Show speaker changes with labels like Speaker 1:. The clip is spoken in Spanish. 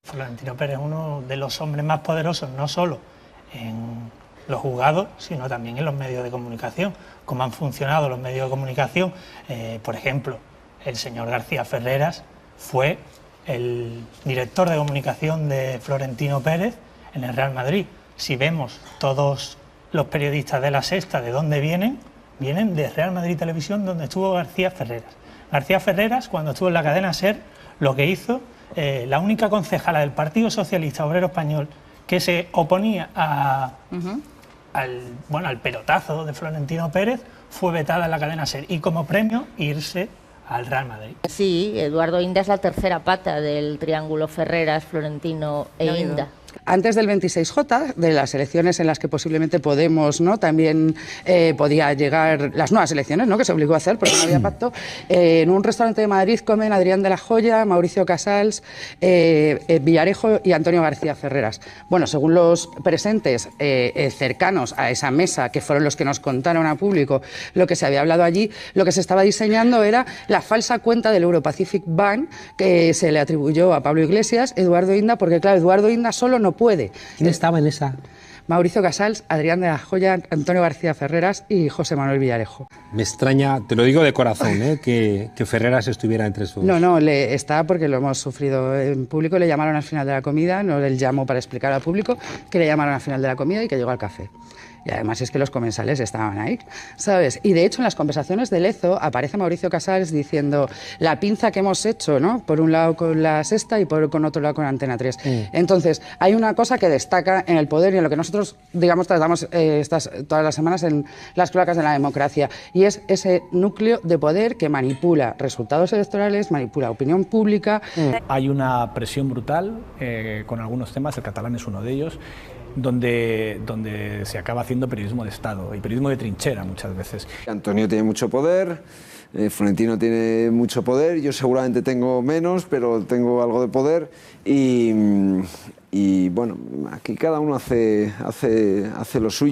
Speaker 1: Florentino Pérez es uno de los hombres más poderosos, no solo en los juzgados, sino también en los medios de comunicación. Cómo han funcionado los medios de comunicación. Por ejemplo, el señor García Ferreras fue el director de comunicación de Florentino Pérez en el Real Madrid. Si vemos todos los periodistas de La Sexta, ¿de dónde vienen? Vienen de Real Madrid Televisión, donde estuvo García Ferreras. García Ferreras, cuando estuvo en la cadena SER, lo que hizo, la única concejala del Partido Socialista Obrero Español que se oponía al pelotazo de Florentino Pérez, fue vetada en la cadena SER y como premio irse al Real Madrid.
Speaker 2: Sí, Eduardo Inda es la tercera pata del triángulo Ferreras, Florentino e Inda.
Speaker 3: Antes del 26J, de las elecciones en las que posiblemente Podemos, ¿no?, también podía llegar, las nuevas elecciones, ¿no?, que se obligó a hacer porque no había pacto, en un restaurante de Madrid comen Adrián de la Joya, Mauricio Casals, Villarejo y Antonio García Ferreras. Bueno, según los presentes cercanos a esa mesa, que fueron los que nos contaron a público lo que se había hablado allí, lo que se estaba diseñando era la falsa cuenta del Euro-Pacific Bank que se le atribuyó a Pablo Iglesias, Eduardo Inda, porque claro, Eduardo Inda solo no puede.
Speaker 4: ¿Quién estaba en esa?
Speaker 3: Mauricio Casals, Adrián de la Joya, Antonio García Ferreras y José Manuel Villarejo.
Speaker 4: Me extraña, te lo digo de corazón, que Ferreras estuviera entre esos.
Speaker 3: No, está porque lo hemos sufrido en público. Le llamaron al final de la comida, no le llamó para explicar al público que le llamaron al final de la comida y que llegó al café. Y además es que los comensales estaban ahí, ¿sabes? Y de hecho en las conversaciones de Lezo aparece Mauricio Casals diciendo la pinza que hemos hecho, ¿no?, por un lado con La Sexta y con otro lado con Antena 3. Entonces hay una cosa que destaca en el poder y en lo que nosotros, digamos, tratamos todas las semanas en las cloacas de la democracia, y es ese núcleo de poder que manipula resultados electorales, manipula opinión pública.
Speaker 5: Hay una presión brutal con algunos temas, el catalán es uno de ellos, donde se acaba haciendo periodismo de Estado y periodismo de trinchera muchas veces.
Speaker 6: Antonio tiene mucho poder, Florentino tiene mucho poder, yo seguramente tengo menos, pero tengo algo de poder y bueno, aquí cada uno hace lo suyo.